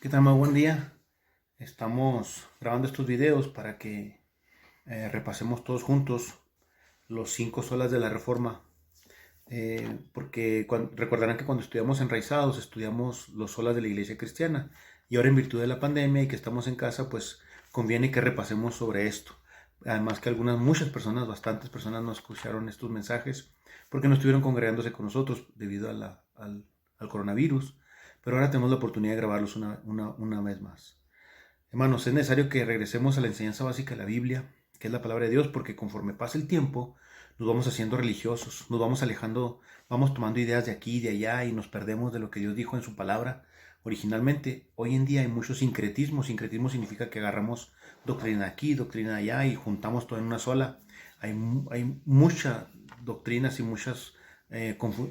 ¿Qué tal? Muy buen día. Estamos grabando estos videos para que repasemos todos juntos los 5 solas de la Reforma. Porque recordarán que cuando estudiamos enraizados, estudiamos los solas de la Iglesia Cristiana. Y ahora en virtud de la pandemia y que estamos en casa, pues conviene que repasemos sobre esto. Además que muchas personas, bastantes personas nos escucharon estos mensajes porque no estuvieron congregándose con nosotros debido al coronavirus. Pero ahora tenemos la oportunidad de grabarlos una vez más. Hermanos, es necesario que regresemos a la enseñanza básica de la Biblia, que es la palabra de Dios, porque conforme pasa el tiempo, nos vamos haciendo religiosos, nos vamos alejando, vamos tomando ideas de aquí y de allá y nos perdemos de lo que Dios dijo en su palabra. Originalmente, hoy en día hay mucho sincretismo. Sincretismo significa que agarramos doctrina aquí, doctrina allá y juntamos todo en una sola. Hay muchas doctrinas y muchas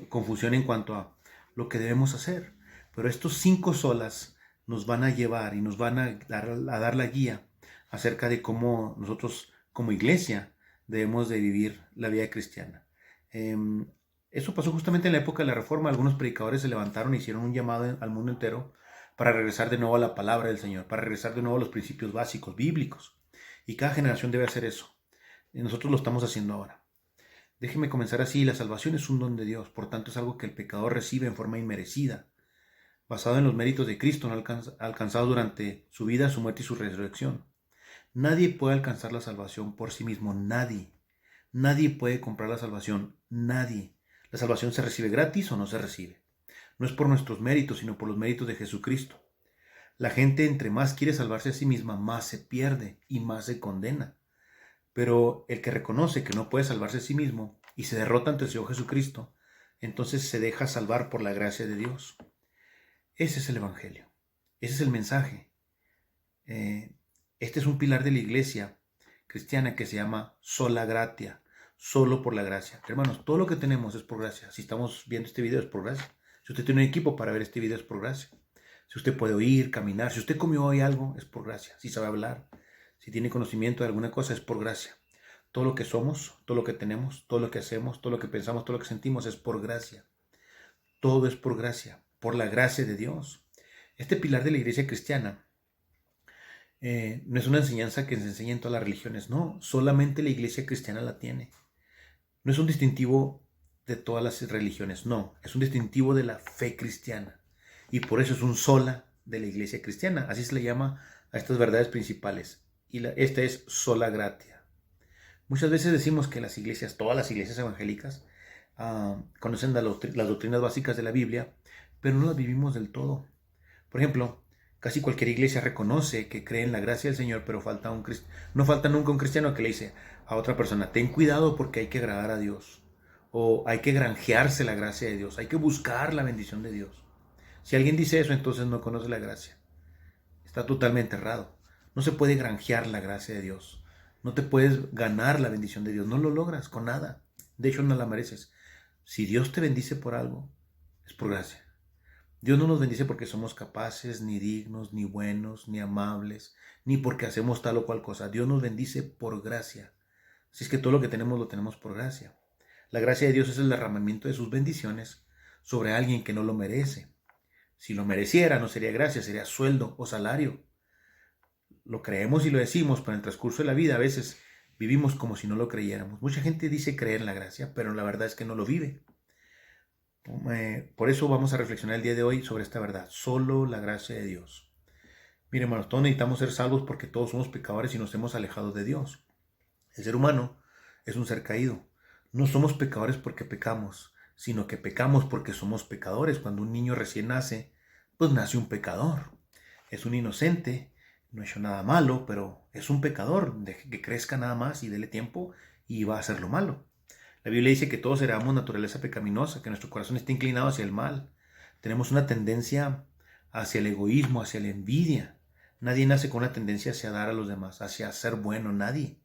confusión en cuanto a lo que debemos hacer. Pero estos 5 solas nos van a llevar y nos van a dar la guía acerca de cómo nosotros como iglesia debemos de vivir la vida cristiana. Eso pasó justamente en la época de la Reforma. Algunos predicadores se levantaron e hicieron un llamado al mundo entero para regresar de nuevo a la palabra del Señor, para regresar de nuevo a los principios básicos, bíblicos. Y cada generación debe hacer eso. Y nosotros lo estamos haciendo ahora. Déjeme comenzar así. La salvación es un don de Dios, por tanto es algo que el pecador recibe en forma inmerecida, basado en los méritos de Cristo, no alcanzado durante su vida, su muerte y su resurrección. Nadie puede alcanzar la salvación por sí mismo, nadie. Nadie puede comprar la salvación, nadie. La salvación se recibe gratis o no se recibe. No es por nuestros méritos, sino por los méritos de Jesucristo. La gente entre más quiere salvarse a sí misma, más se pierde y más se condena. Pero el que reconoce que no puede salvarse a sí mismo y se derrota ante el Señor Jesucristo, entonces se deja salvar por la gracia de Dios. Ese es el Evangelio. Ese es el mensaje. Este es un pilar de la iglesia cristiana que se llama sola gratia, solo por la gracia. Hermanos, todo lo que tenemos es por gracia. Si estamos viendo este video es por gracia. Si usted tiene un equipo para ver este video es por gracia. Si usted puede oír, caminar, si usted comió hoy algo es por gracia. Si sabe hablar, si tiene conocimiento de alguna cosa es por gracia. Todo lo que somos, todo lo que tenemos, todo lo que hacemos, todo lo que pensamos, todo lo que sentimos es por gracia. Todo es por gracia, por la gracia de Dios. Este pilar de la iglesia cristiana no es una enseñanza que se enseña en todas las religiones, no, solamente la iglesia cristiana la tiene. No es un distintivo de todas las religiones, no, es un distintivo de la fe cristiana. Y por eso es un sola de la iglesia cristiana, así se le llama a estas verdades principales. Y esta es sola gratia. Muchas veces decimos que las iglesias, todas las iglesias evangélicas, conocen las doctrinas básicas de la Biblia, pero no las vivimos del todo. Por ejemplo, casi cualquier iglesia reconoce que cree en la gracia del Señor, pero no falta nunca un cristiano que le dice a otra persona: ten cuidado porque hay que agradar a Dios, o hay que granjearse la gracia de Dios, hay que buscar la bendición de Dios. Si alguien dice eso, entonces no conoce la gracia. Está totalmente errado. No se puede granjear la gracia de Dios. No te puedes ganar la bendición de Dios. No lo logras con nada. De hecho, no la mereces. Si Dios te bendice por algo, es por gracia. Dios no nos bendice porque somos capaces, ni dignos, ni buenos, ni amables, ni porque hacemos tal o cual cosa. Dios nos bendice por gracia. Así es que todo lo que tenemos lo tenemos por gracia. La gracia de Dios es el derramamiento de sus bendiciones sobre alguien que no lo merece. Si lo mereciera, no sería gracia, sería sueldo o salario. Lo creemos y lo decimos, pero en el transcurso de la vida a veces vivimos como si no lo creyéramos. Mucha gente dice creer en la gracia, pero la verdad es que no lo vive. Por eso vamos a reflexionar el día de hoy sobre esta verdad: solo la gracia de Dios. Miren, hermanos, todos necesitamos ser salvos porque todos somos pecadores y nos hemos alejado de Dios. El ser humano es un ser caído. No somos pecadores porque pecamos, sino que pecamos porque somos pecadores. Cuando un niño recién nace, pues nace un pecador. Es un inocente, no ha hecho nada malo, pero es un pecador. Deje que crezca nada más y dele tiempo y va a hacer lo malo. La Biblia dice que todos heredamos naturaleza pecaminosa, que nuestro corazón está inclinado hacia el mal. Tenemos una tendencia hacia el egoísmo, hacia la envidia. Nadie nace con una tendencia hacia dar a los demás, hacia ser bueno, nadie.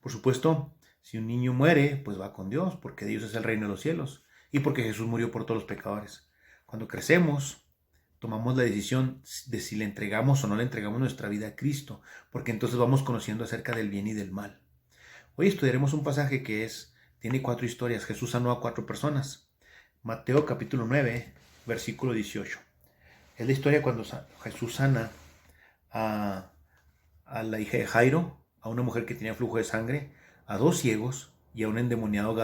Por supuesto, si un niño muere, pues va con Dios, porque Dios es el reino de los cielos y porque Jesús murió por todos los pecadores. Cuando crecemos, tomamos la decisión de si le entregamos o no le entregamos nuestra vida a Cristo, porque entonces vamos conociendo acerca del bien y del mal. Hoy estudiaremos un pasaje que tiene 4 historias. Jesús sanó a 4 personas. Mateo capítulo 9, versículo 18. Es la historia cuando Jesús sana a, a la hija de Jairo, a una mujer que tenía flujo de sangre, a dos ciegos y a un endemoniado,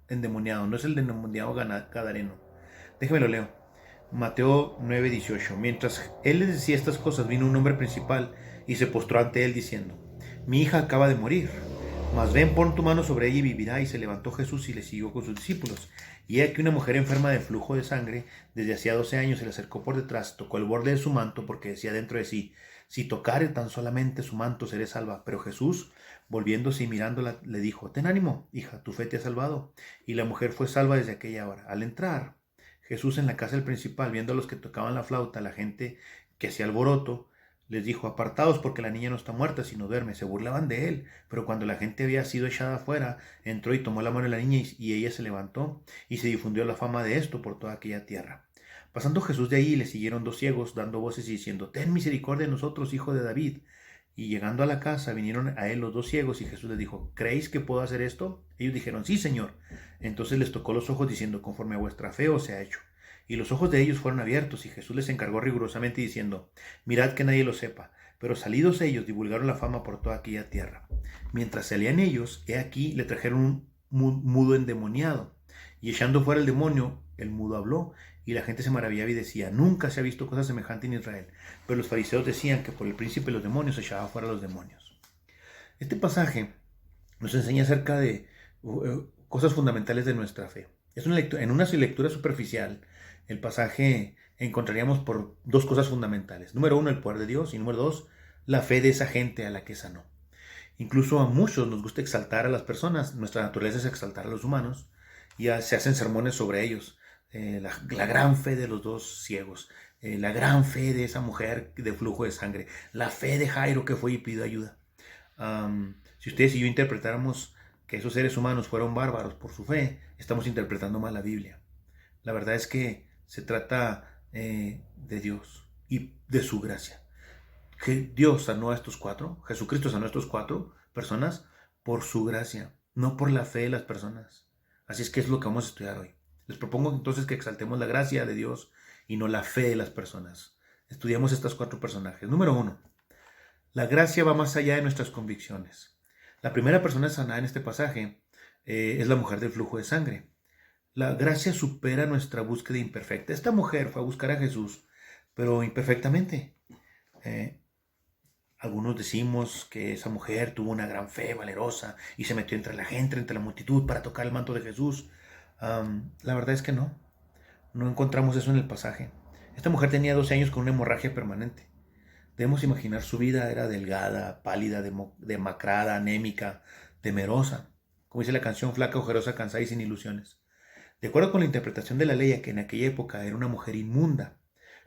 endemoniado, no es el endemoniado gadareno. Déjeme lo leo. Mateo 9:18. Mientras él les decía estas cosas, vino un hombre principal y se postró ante él diciendo: Mi hija acaba de morir, mas ven, pon tu mano sobre ella y vivirá. Y se levantó Jesús y le siguió con sus discípulos. Y he aquí una mujer enferma de flujo de sangre desde hacía 12 años se le acercó por detrás, tocó el borde de su manto, porque decía dentro de sí: Si tocare tan solamente su manto, seré salva. Pero Jesús, volviéndose y mirándola, le dijo: Ten ánimo, hija, tu fe te ha salvado. Y la mujer fue salva desde aquella hora. Al entrar Jesús en la casa del principal, viendo a los que tocaban la flauta, la gente que hacía alboroto, les dijo: Apartaos, porque la niña no está muerta, sino duerme. Se burlaban de él. Pero cuando la gente había sido echada afuera, entró y tomó la mano de la niña, y ella se levantó, y se difundió la fama de esto por toda aquella tierra. Pasando Jesús de ahí, le siguieron dos ciegos, dando voces y diciendo: Ten misericordia de nosotros, hijo de David. Y llegando a la casa, vinieron a él los dos ciegos, y Jesús les dijo: ¿Creéis que puedo hacer esto? Ellos dijeron: Sí, Señor. Entonces les tocó los ojos, diciendo: Conforme a vuestra fe os sea hecho. Y los ojos de ellos fueron abiertos, y Jesús les encargó rigurosamente, diciendo: Mirad que nadie lo sepa. Pero salidos ellos, divulgaron la fama por toda aquella tierra. Mientras salían ellos, he aquí, le trajeron un mudo endemoniado. Y echando fuera el demonio, el mudo habló, y la gente se maravillaba y decía: Nunca se ha visto cosa semejante en Israel. Pero los fariseos decían que por el príncipe de los demonios echaba fuera a los demonios. Este pasaje nos enseña acerca de cosas fundamentales de nuestra fe. En una lectura superficial, el pasaje encontraríamos por dos cosas fundamentales. Número uno, el poder de Dios, y número dos, la fe de esa gente a la que sanó. Incluso a muchos nos gusta exaltar a las personas. Nuestra naturaleza es exaltar a los humanos, y se hacen sermones sobre ellos. La gran fe de los dos ciegos, la gran fe de esa mujer de flujo de sangre, la fe de Jairo que fue y pidió ayuda. Si ustedes y yo interpretáramos que esos seres humanos fueron bárbaros por su fe, estamos interpretando mal la Biblia. La verdad es que se trata de Dios y de su gracia. Que Dios sanó a estos cuatro, Jesucristo sanó a estos cuatro personas por su gracia, no por la fe de las personas. Así es que es lo que vamos a estudiar hoy. Les propongo entonces que exaltemos la gracia de Dios y no la fe de las personas. Estudiamos estos cuatro personajes. Número uno, la gracia va más allá de nuestras convicciones. La primera persona sanada en este pasaje es la mujer del flujo de sangre. La gracia supera nuestra búsqueda imperfecta. Esta mujer fue a buscar a Jesús, pero imperfectamente. Algunos decimos que esa mujer tuvo una gran fe valerosa y se metió entre la gente, entre la multitud, para tocar el manto de Jesús. La verdad es que no. No encontramos eso en el pasaje. Esta mujer tenía 12 años con una hemorragia permanente. Debemos imaginar su vida: era delgada, pálida, demacrada, anémica, temerosa. Como dice la canción: flaca, ojerosa, cansada y sin ilusiones. De acuerdo con la interpretación de la ley, que en aquella época era una mujer inmunda.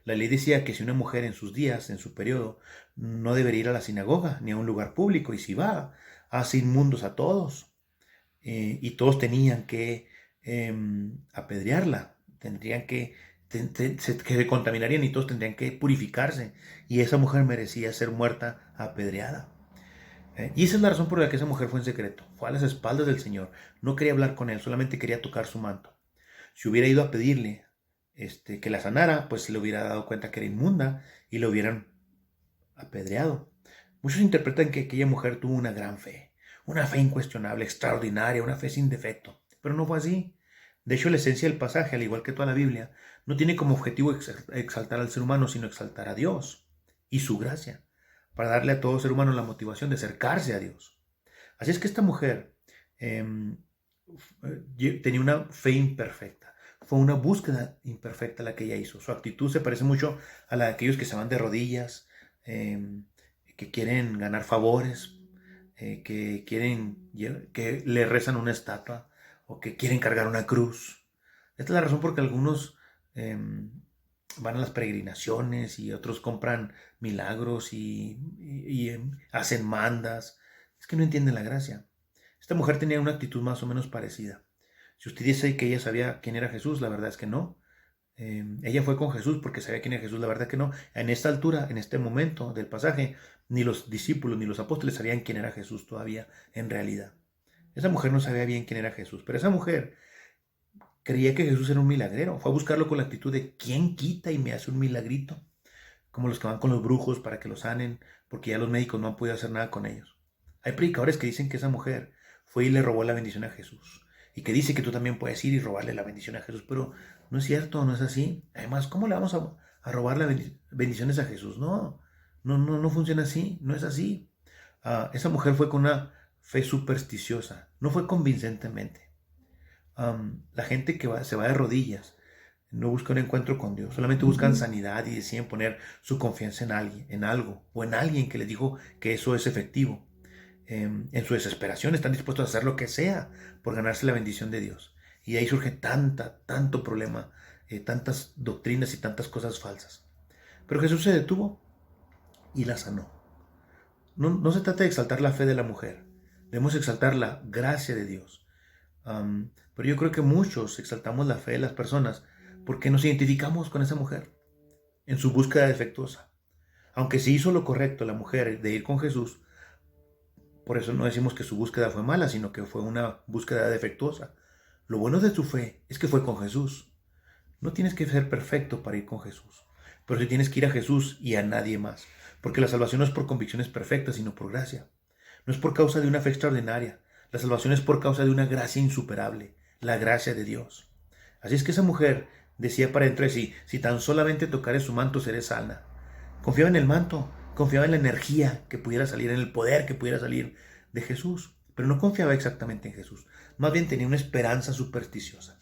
La ley decía que si una mujer en sus días, en su periodo, no debería ir a la sinagoga ni a un lugar público, y si va, hace inmundos a todos. Y todos tenían que apedrearla, tendrían que se contaminarían, y todos tendrían que purificarse, y esa mujer merecía ser muerta apedreada. Y esa es la razón por la que esa mujer fue en secreto, fue a las espaldas del Señor, no quería hablar con él, solamente quería tocar su manto. Si hubiera ido a pedirle que la sanara, pues se le hubiera dado cuenta que era inmunda y lo hubieran apedreado. Muchos interpretan que aquella mujer tuvo una fe incuestionable, extraordinaria, una fe sin defecto, pero no fue así. De hecho, la esencia del pasaje, al igual que toda la Biblia, no tiene como objetivo exaltar al ser humano, sino exaltar a Dios y su gracia, para darle a todo ser humano la motivación de acercarse a Dios. Así es que esta mujer tenía una fe imperfecta. Fue una búsqueda imperfecta la que ella hizo. Su actitud se parece mucho a la de aquellos que se van de rodillas, que quieren ganar favores, que le rezan una estatua, o que quieren cargar una cruz. Esta es la razón por que algunos van a las peregrinaciones, y otros compran milagros y hacen mandas. Es que no entienden la gracia. Esta mujer tenía una actitud más o menos parecida. Si usted dice que ella sabía quién era Jesús, la verdad es que no. Ella fue con Jesús porque sabía quién era Jesús, la verdad que no. En esta altura, en este momento del pasaje, ni los discípulos ni los apóstoles sabían quién era Jesús todavía en realidad. Esa mujer no sabía bien quién era Jesús, pero esa mujer creía que Jesús era un milagrero. Fue a buscarlo con la actitud de ¿quién quita y me hace un milagrito? Como los que van con los brujos para que los sanen, porque ya los médicos no han podido hacer nada con ellos. Hay predicadores que dicen que esa mujer fue y le robó la bendición a Jesús. Y que dice que tú también puedes ir y robarle la bendición a Jesús. Pero no es cierto, no es así. Además, ¿cómo le vamos a robar las bendiciones a Jesús? No funciona así, no es así. Esa mujer fue con una fe supersticiosa, no fue convincentemente. La gente que se va de rodillas no busca un encuentro con Dios, solamente buscan sanidad y deciden poner su confianza en alguien, en algo, o en alguien que les dijo que eso es efectivo. En su desesperación están dispuestos a hacer lo que sea por ganarse la bendición de Dios. Y ahí surge tanto problema, tantas doctrinas y tantas cosas falsas. Pero Jesús se detuvo y la sanó. No se trata de exaltar la fe de la mujer, debemos exaltar la gracia de Dios. Pero yo creo que muchos exaltamos la fe de las personas porque nos identificamos con esa mujer en su búsqueda defectuosa. Aunque sí hizo lo correcto la mujer de ir con Jesús, por eso no decimos que su búsqueda fue mala, sino que fue una búsqueda defectuosa. Lo bueno de su fe es que fue con Jesús. No tienes que ser perfecto para ir con Jesús, pero sí tienes que ir a Jesús y a nadie más, porque la salvación no es por convicciones perfectas, sino por gracia. No es por causa de una fe extraordinaria, la salvación es por causa de una gracia insuperable, la gracia de Dios. Así es que esa mujer decía para dentro de sí, si tan solamente tocaré su manto seré sana. Confiaba en el manto, confiaba en la energía que pudiera salir, en el poder que pudiera salir de Jesús, pero no confiaba exactamente en Jesús, más bien tenía una esperanza supersticiosa.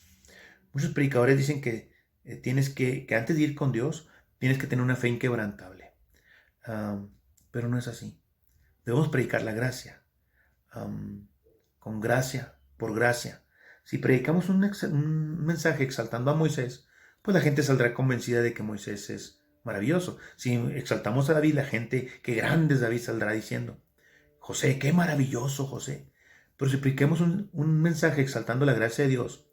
Muchos predicadores dicen que tienes que antes de ir con Dios, tienes que tener una fe inquebrantable. Pero no es así. Debemos predicar la gracia, con gracia, por gracia. Si predicamos un mensaje exaltando a Moisés, pues la gente saldrá convencida de que Moisés es maravilloso. Si exaltamos a David, la gente, qué grande es David, saldrá diciendo, José, qué maravilloso José. Pero si predicamos un mensaje exaltando la gracia de Dios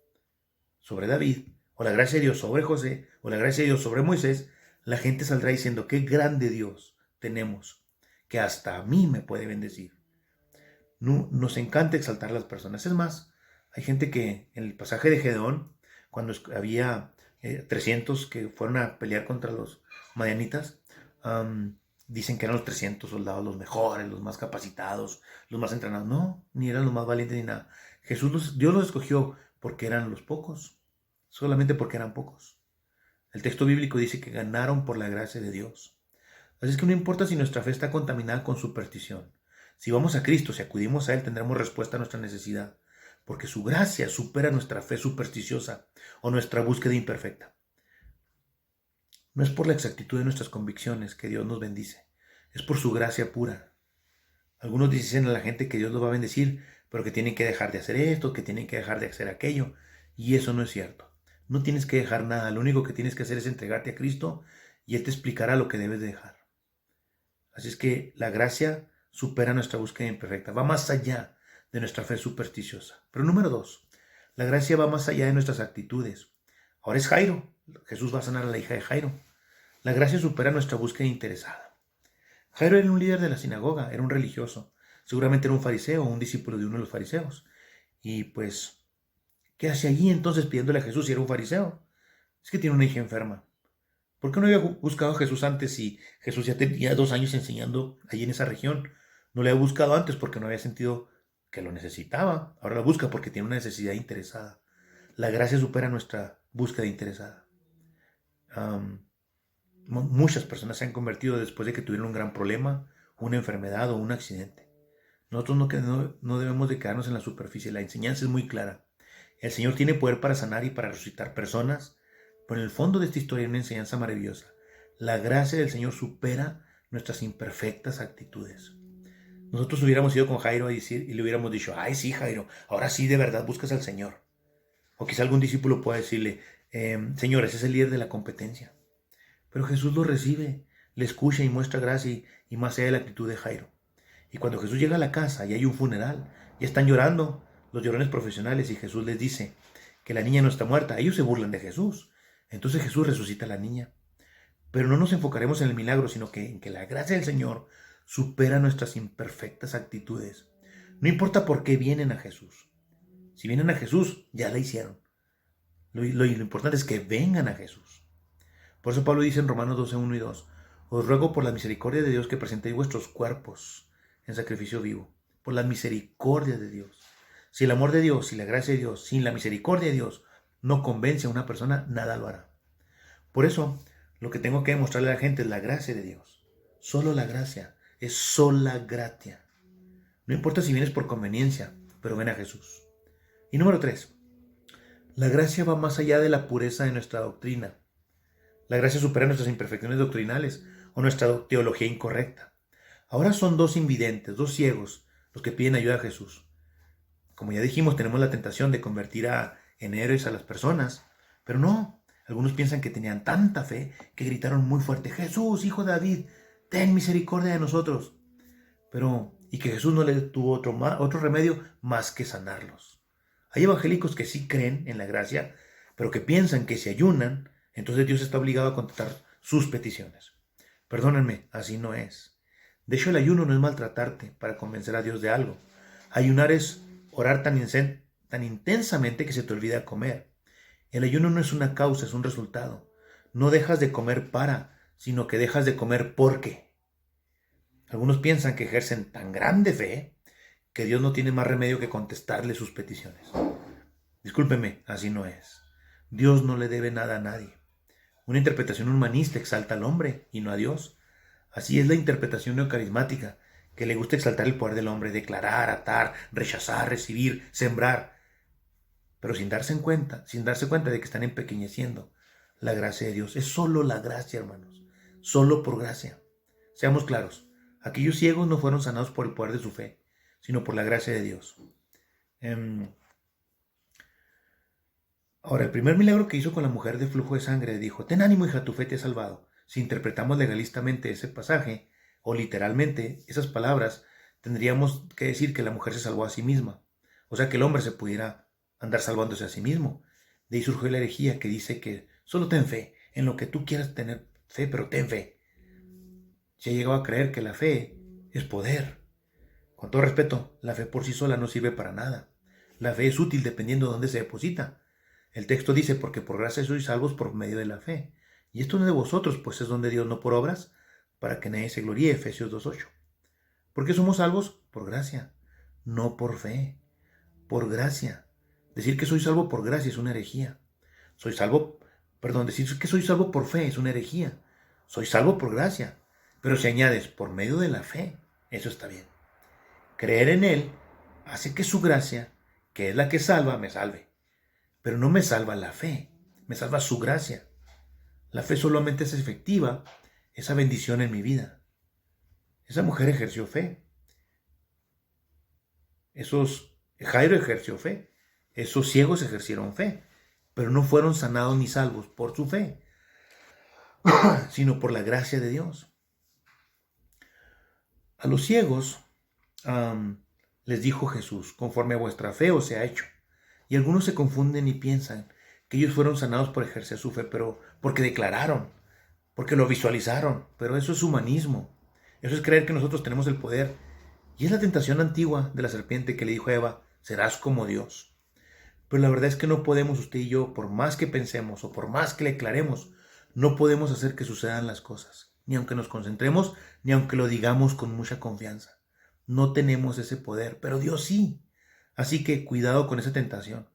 sobre David, o la gracia de Dios sobre José, o la gracia de Dios sobre Moisés, la gente saldrá diciendo, qué grande Dios tenemos, que hasta a mí me puede bendecir. Nos encanta exaltar a las personas. Es más, hay gente que en el pasaje de Gedeón, cuando había 300 que fueron a pelear contra los madianitas, dicen que eran los 300 soldados los mejores, los más capacitados, los más entrenados. No, ni eran los más valientes ni nada. Dios los escogió porque eran los pocos, solamente porque eran pocos. El texto bíblico dice que ganaron por la gracia de Dios. Así es que no importa si nuestra fe está contaminada con superstición. Si vamos a Cristo, si acudimos a Él, tendremos respuesta a nuestra necesidad, porque su gracia supera nuestra fe supersticiosa o nuestra búsqueda imperfecta. No es por la exactitud de nuestras convicciones que Dios nos bendice, es por su gracia pura. Algunos dicen a la gente que Dios los va a bendecir, pero que tienen que dejar de hacer esto, que tienen que dejar de hacer aquello, y eso no es cierto. No tienes que dejar nada, lo único que tienes que hacer es entregarte a Cristo y Él te explicará lo que debes de dejar. Así es que la gracia supera nuestra búsqueda imperfecta, va más allá de nuestra fe supersticiosa. Pero número 2, la gracia va más allá de nuestras actitudes. Ahora es Jairo, Jesús va a sanar a la hija de Jairo. La gracia supera nuestra búsqueda interesada. Jairo era un líder de la sinagoga, era un religioso, seguramente era un fariseo o un discípulo de uno de los fariseos. Y pues, ¿qué hace allí entonces pidiéndole a Jesús si era un fariseo? Es que tiene una hija enferma. ¿Por qué no había buscado a Jesús antes si Jesús ya tenía 2 años enseñando allí en esa región? No le había buscado antes porque no había sentido que lo necesitaba. Ahora lo busca porque tiene una necesidad interesada. La gracia supera nuestra búsqueda interesada. Muchas personas se han convertido después de que tuvieron un gran problema, una enfermedad o un accidente. Nosotros no debemos de quedarnos en la superficie. La enseñanza es muy clara. El Señor tiene poder para sanar y para resucitar personas. Pero en el fondo de esta historia hay una enseñanza maravillosa. La gracia del Señor supera nuestras imperfectas actitudes. Nosotros hubiéramos ido con Jairo y le hubiéramos dicho, ay sí Jairo, ahora sí de verdad buscas al Señor. O quizá algún discípulo pueda decirle, Señor, ese es el líder de la competencia. Pero Jesús lo recibe, le escucha y muestra gracia y más allá de la actitud de Jairo. Y cuando Jesús llega a la casa y hay un funeral, ya están llorando los llorones profesionales y Jesús les dice que la niña no está muerta. Ellos se burlan de Jesús. Entonces Jesús resucita a la niña. Pero no nos enfocaremos en el milagro, sino en que la gracia del Señor supera nuestras imperfectas actitudes. No importa por qué vienen a Jesús. Si vienen a Jesús, ya la hicieron. Lo importante es que vengan a Jesús. Por eso Pablo dice en Romanos 12, 1 y 2, os ruego por la misericordia de Dios que presentéis vuestros cuerpos en sacrificio vivo, por la misericordia de Dios. Si el amor de Dios y la gracia de Dios, sin la misericordia de Dios, no convence a una persona, nada lo hará. Por eso, lo que tengo que demostrarle a la gente es la gracia de Dios. Solo la gracia, es sola gratia. No importa si vienes por conveniencia, pero ven a Jesús. Y número 3, la gracia va más allá de la pureza de nuestra doctrina. La gracia supera nuestras imperfecciones doctrinales o nuestra teología incorrecta. Ahora son dos invidentes, dos ciegos, los que piden ayuda a Jesús. Como ya dijimos, tenemos la tentación de convertir en héroes a las personas, pero no. Algunos piensan que tenían tanta fe que gritaron muy fuerte, Jesús, hijo de David, ten misericordia de nosotros. Y que Jesús no le tuvo otro remedio más que sanarlos. Hay evangélicos que sí creen en la gracia, pero que piensan que si ayunan, entonces Dios está obligado a contestar sus peticiones. Perdónenme, así no es. De hecho, el ayuno no es maltratarte para convencer a Dios de algo. Ayunar es orar tan intensamente que se te olvida comer. El ayuno no es una causa, es un resultado. No dejas de comer sino que dejas de comer porque. Algunos piensan que ejercen tan grande fe que Dios no tiene más remedio que contestarle sus peticiones. Discúlpeme, así no es. Dios no le debe nada a nadie. Una interpretación humanista exalta al hombre y no a Dios. Así es la interpretación neocarismática, que le gusta exaltar el poder del hombre, declarar, atar, rechazar, recibir, sembrar, pero sin darse cuenta de que están empequeñeciendo la gracia de Dios. Es solo la gracia, hermanos, solo por gracia. Seamos claros, aquellos ciegos no fueron sanados por el poder de su fe, sino por la gracia de Dios. Ahora, el primer milagro que hizo con la mujer de flujo de sangre, dijo, ten ánimo, hija, tu fe te ha salvado. Si interpretamos legalistamente ese pasaje, o literalmente esas palabras, tendríamos que decir que la mujer se salvó a sí misma. O sea, que el hombre se pudiera andar salvándose a sí mismo. De ahí surgió la herejía que dice que solo ten fe, en lo que tú quieras tener fe, pero ten fe. Se ha llegado a creer que la fe es poder. Con todo respeto, la fe por sí sola no sirve para nada. La fe es útil dependiendo de dónde se deposita. El texto dice, porque por gracia sois salvos por medio de la fe. Y esto no es de vosotros, pues es don de Dios, no por obras, para que nadie se gloríe, Efesios 2:8. ¿Por qué somos salvos? Por gracia, no por fe, por gracia. Decir que soy salvo por gracia es una herejía. Decir que soy salvo por fe es una herejía. Soy salvo por gracia. Pero si añades por medio de la fe, eso está bien. Creer en Él hace que su gracia, que es la que salva, me salve. Pero no me salva la fe, me salva su gracia. La fe solamente es efectiva, esa bendición en mi vida. Esa mujer ejerció fe. Jairo ejerció fe. Esos ciegos ejercieron fe, pero no fueron sanados ni salvos por su fe, sino por la gracia de Dios. A los ciegos les dijo Jesús, conforme a vuestra fe os sea hecho. Y algunos se confunden y piensan que ellos fueron sanados por ejercer su fe, pero porque declararon, porque lo visualizaron. Pero eso es humanismo. Eso es creer que nosotros tenemos el poder. Y es la tentación antigua de la serpiente que le dijo a Eva, serás como Dios. Pero la verdad es que no podemos, usted y yo, por más que pensemos o por más que le declaremos, no podemos hacer que sucedan las cosas. Ni aunque nos concentremos, ni aunque lo digamos con mucha confianza. No tenemos ese poder, pero Dios sí. Así que cuidado con esa tentación.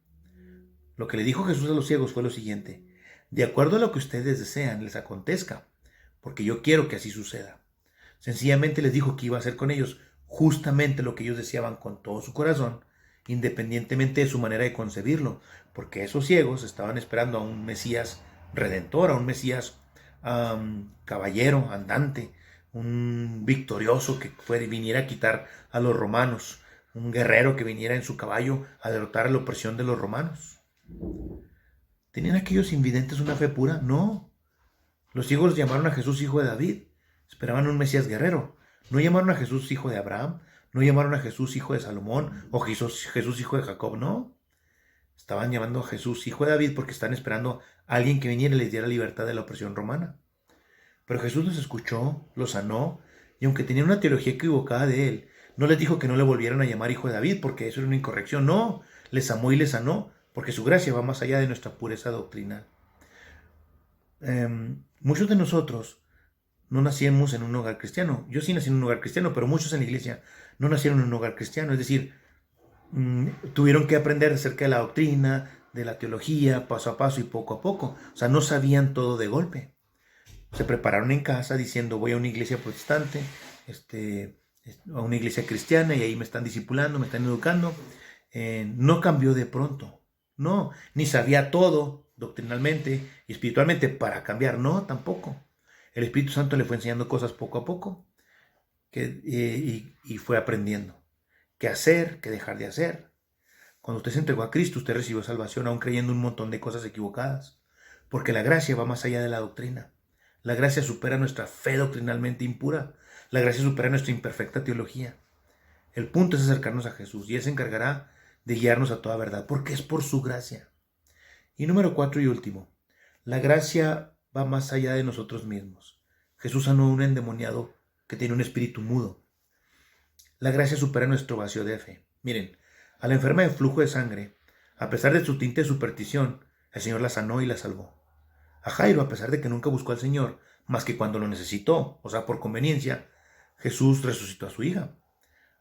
Lo que le dijo Jesús a los ciegos fue lo siguiente: de acuerdo a lo que ustedes desean, les acontezca, porque yo quiero que así suceda. Sencillamente les dijo que iba a hacer con ellos justamente lo que ellos deseaban con todo su corazón, independientemente de su manera de concebirlo, porque esos ciegos estaban esperando a un Mesías redentor, a un Mesías caballero, andante, un victorioso que viniera a quitar a los romanos, un guerrero que viniera en su caballo a derrotar la opresión de los romanos. ¿Tenían aquellos invidentes una fe pura? No. Los ciegos llamaron a Jesús hijo de David. Esperaban un Mesías guerrero. No llamaron a Jesús hijo de Abraham. No llamaron a Jesús hijo de Salomón o Jesús hijo de Jacob. No. Estaban llamando a Jesús hijo de David porque están esperando a alguien que viniera y les diera libertad de la opresión romana. Pero Jesús los escuchó, los sanó, y aunque tenían una teología equivocada de él, no les dijo que no le volvieran a llamar hijo de David porque eso era una incorrección. No, les amó y les sanó porque su gracia va más allá de nuestra pureza doctrinal. Muchos de nosotros no nacimos en un hogar cristiano. Yo sí nací en un hogar cristiano, pero muchos en la iglesia no nacieron en un hogar cristiano. Es decir, tuvieron que aprender acerca de la doctrina, de la teología, paso a paso y poco a poco. O sea, no sabían todo de golpe. Se prepararon en casa diciendo, voy a una iglesia protestante, a una iglesia cristiana, y ahí me están discipulando, me están educando. No cambió de pronto. No, ni sabía todo doctrinalmente y espiritualmente para cambiar. No, tampoco. El Espíritu Santo le fue enseñando cosas poco a poco y fue aprendiendo qué hacer, qué dejar de hacer. Cuando usted se entregó a Cristo, usted recibió salvación aún creyendo un montón de cosas equivocadas, porque la gracia va más allá de la doctrina. La gracia supera nuestra fe doctrinalmente impura. La gracia supera nuestra imperfecta teología. El punto es acercarnos a Jesús y Él se encargará de guiarnos a toda verdad, porque es por su gracia. Y número 4 y último, la gracia va más allá de nosotros mismos. Jesús sanó a un endemoniado que tiene un espíritu mudo. La gracia supera nuestro vacío de fe. Miren, a la enferma de flujo de sangre, a pesar de su tinte de superstición, el Señor la sanó y la salvó. A Jairo, a pesar de que nunca buscó al Señor, más que cuando lo necesitó, o sea, por conveniencia, Jesús resucitó a su hija.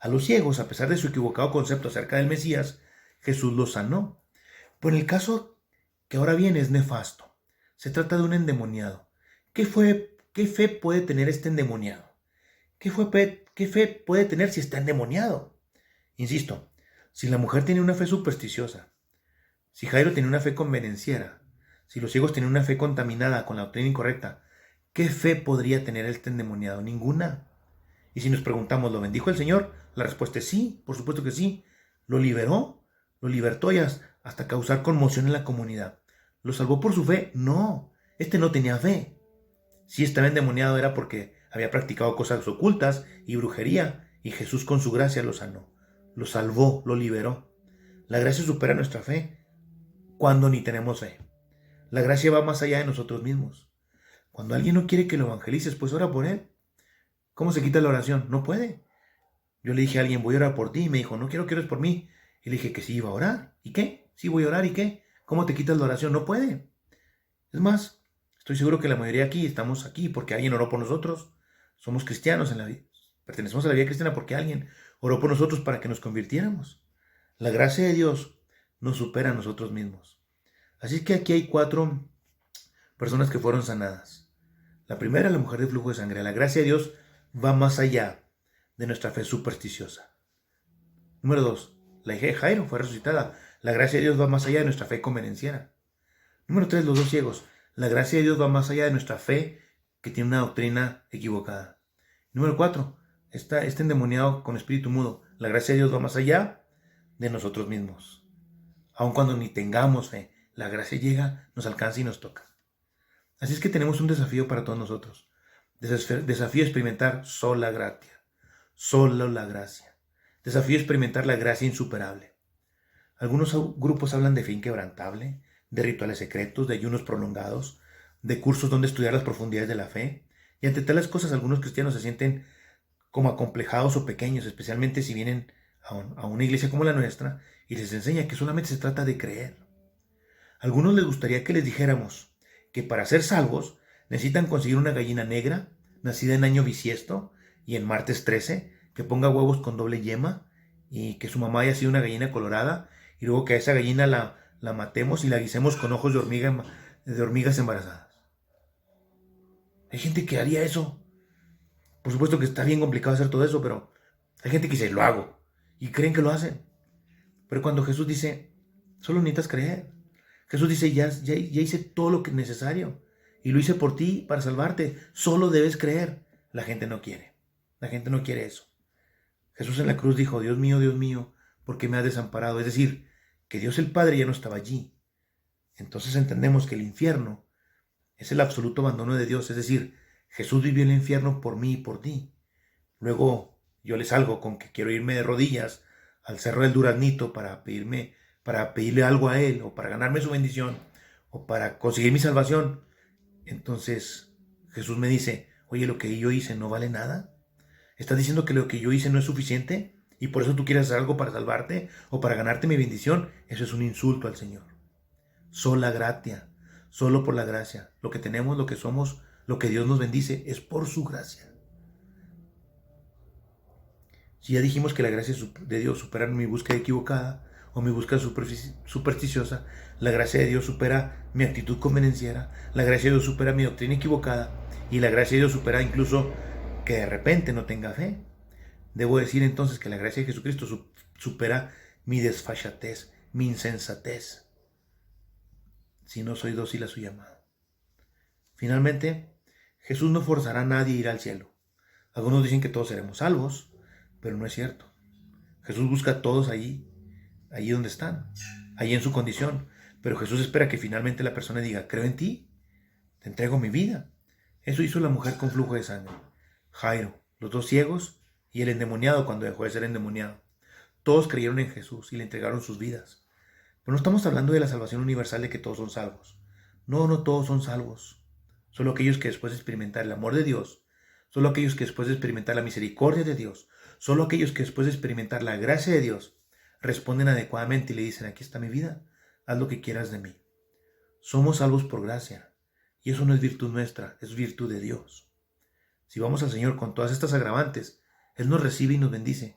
A los ciegos, a pesar de su equivocado concepto acerca del Mesías, Jesús los sanó. Pero el caso que ahora viene es nefasto. Se trata de un endemoniado. ¿Qué fe puede tener este endemoniado? ¿Qué fe puede tener si está endemoniado? Insisto, si la mujer tiene una fe supersticiosa, si Jairo tiene una fe convenenciera, si los ciegos tienen una fe contaminada con la doctrina incorrecta, ¿qué fe podría tener este endemoniado? Ninguna. Y si nos preguntamos, ¿lo bendijo el Señor? La respuesta es sí, por supuesto que sí. Lo libertó y hasta causar conmoción en la comunidad. ¿Lo salvó por su fe? No, no tenía fe. Si estaba endemoniado era porque había practicado cosas ocultas y brujería, y Jesús con su gracia lo sanó, lo salvó, lo liberó. La gracia supera nuestra fe cuando ni tenemos fe. La gracia va más allá de nosotros mismos. Cuando alguien no quiere que lo evangelices, pues ora por él. ¿Cómo se quita la oración? No puede. Yo le dije a alguien, voy a orar por ti, y me dijo, no quiero que ores por mí. Y le dije que sí iba a orar. ¿Y qué? Sí voy a orar, ¿y qué? ¿Cómo te quitas la oración? No puede. Es más, estoy seguro que la mayoría aquí estamos aquí porque alguien oró por nosotros. Somos cristianos en la vida. Pertenecemos a la vida cristiana porque alguien oró por nosotros para que nos convirtiéramos. La gracia de Dios nos supera a nosotros mismos. Así que aquí hay 4 personas que fueron sanadas. La primera, la mujer de flujo de sangre. La gracia de Dios va más allá de nuestra fe supersticiosa. Número 2, la hija de Jairo fue resucitada. La gracia de Dios va más allá de nuestra fe convenenciera. Número 3, los 2 ciegos. La gracia de Dios va más allá de nuestra fe que tiene una doctrina equivocada. Número 4, este endemoniado con espíritu mudo. La gracia de Dios va más allá de nosotros mismos. Aun cuando ni tengamos fe, la gracia llega, nos alcanza y nos toca. Así es que tenemos un desafío para todos nosotros. Desafío experimentar sola gratia. Solo la gracia. Desafío experimentar la gracia insuperable. Algunos grupos hablan de fe inquebrantable, de rituales secretos, de ayunos prolongados, de cursos donde estudiar las profundidades de la fe. Y ante tales cosas algunos cristianos se sienten como acomplejados o pequeños, especialmente si vienen a una iglesia como la nuestra y les enseña que solamente se trata de creer. A algunos les gustaría que les dijéramos que para ser salvos necesitan conseguir una gallina negra, nacida en año bisiesto y en martes 13, que ponga huevos con doble yema y que su mamá haya sido una gallina colorada y luego que a esa gallina la matemos y la guisemos con ojos de hormigas embarazadas. Hay gente que haría eso. Por supuesto que está bien complicado hacer todo eso, pero hay gente que dice, lo hago. Y creen que lo hacen. Pero cuando Jesús dice, solo necesitas creer. Jesús dice, ya hice todo lo que es necesario. Y lo hice por ti para salvarte. Solo debes creer. La gente no quiere. La gente no quiere eso. Jesús en la cruz dijo, Dios mío, ¿por qué me has desamparado? Es decir, que Dios el Padre ya no estaba allí. Entonces entendemos que el infierno es el absoluto abandono de Dios. Es decir, Jesús vivió el infierno por mí y por ti. Luego yo le salgo con que quiero irme de rodillas al Cerro del Duraznito para pedirle algo a Él, o para ganarme su bendición, o para conseguir mi salvación. Entonces Jesús me dice, oye, lo que yo hice no vale nada. ¿Estás diciendo que lo que yo hice no es suficiente? y por eso tú quieres hacer algo para salvarte o para ganarte mi bendición, eso es un insulto al Señor. Sola gratia, solo por la gracia. Lo que tenemos, lo que somos, lo que Dios nos bendice es por su gracia. Si ya dijimos que la gracia de Dios supera mi búsqueda equivocada o mi búsqueda supersticiosa, la gracia de Dios supera mi actitud convenenciera, la gracia de Dios supera mi doctrina equivocada y la gracia de Dios supera incluso que de repente no tenga fe. Debo decir entonces que la gracia de Jesucristo supera mi desfachatez, mi insensatez, si no soy dócil a su llamado. Finalmente, Jesús no forzará a nadie a ir al cielo. Algunos dicen que todos seremos salvos, pero no es cierto. Jesús busca a todos allí donde están, allí en su condición. Pero Jesús espera que finalmente la persona diga, creo en ti, te entrego mi vida. Eso hizo la mujer con flujo de sangre, Jairo, los dos ciegos y el endemoniado cuando dejó de ser endemoniado. Todos creyeron en Jesús y le entregaron sus vidas. Pero no estamos hablando de la salvación universal de que todos son salvos. No todos son salvos. Solo aquellos que después de experimentar el amor de Dios, solo aquellos que después de experimentar la misericordia de Dios, solo aquellos que después de experimentar la gracia de Dios, responden adecuadamente y le dicen, aquí está mi vida, haz lo que quieras de mí. Somos salvos por gracia, y eso no es virtud nuestra, es virtud de Dios. Si vamos al Señor con todas estas agravantes, Él nos recibe y nos bendice.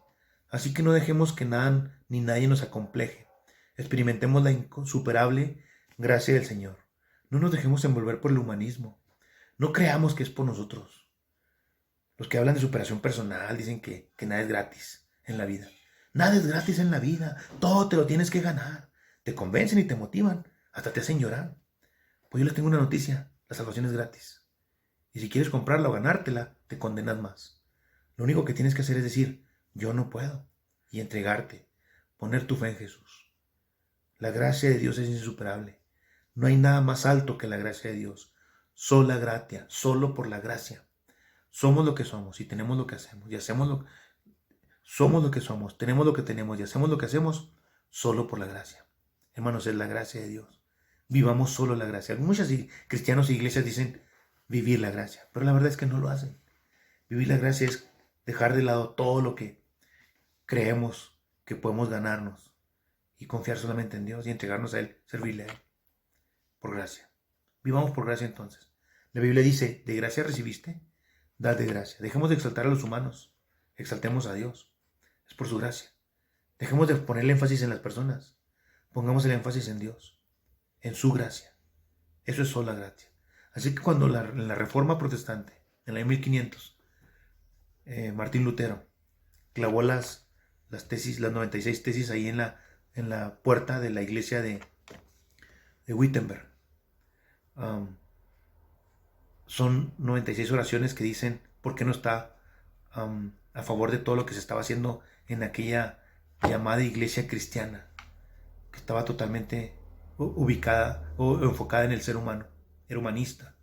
Así que no dejemos que nada ni nadie nos acompleje. Experimentemos la insuperable gracia del Señor. No nos dejemos envolver por el humanismo. No creamos que es por nosotros. Los que hablan de superación personal dicen que nada es gratis en la vida. Nada es gratis en la vida. Todo te lo tienes que ganar. Te convencen y te motivan. Hasta te hacen llorar. Pues yo les tengo una noticia. La salvación es gratis. Y si quieres comprarla o ganártela, te condenas más. Lo único que tienes que hacer es decir, yo no puedo. Y entregarte. Poner tu fe en Jesús. La gracia de Dios es insuperable. No hay nada más alto que la gracia de Dios. Sola gratia. Solo por la gracia. Somos lo que somos y tenemos lo que hacemos. Y somos lo que somos, tenemos lo que tenemos y hacemos lo que hacemos solo por la gracia. Hermanos, es la gracia de Dios. Vivamos solo la gracia. Muchos cristianos e iglesias dicen vivir la gracia, pero la verdad es que no lo hacen. Vivir la gracia es dejar de lado todo lo que creemos que podemos ganarnos y confiar solamente en Dios y entregarnos a Él, servirle a Él. Por gracia. Vivamos por gracia entonces. La Biblia dice, de gracia recibiste, dad de gracia. Dejemos de exaltar a los humanos, exaltemos a Dios. Es por su gracia. Dejemos de poner el énfasis en las personas. Pongamos el énfasis en Dios, en su gracia. Eso es sola gracia. Así que cuando en la Reforma Protestante, en el año 1500, Martín Lutero clavó las 96 tesis ahí en la puerta de la iglesia de Wittenberg. Son 96 oraciones que dicen por qué no está a favor de todo lo que se estaba haciendo en aquella llamada iglesia cristiana, que estaba totalmente ubicada o enfocada en el ser humano, era humanista.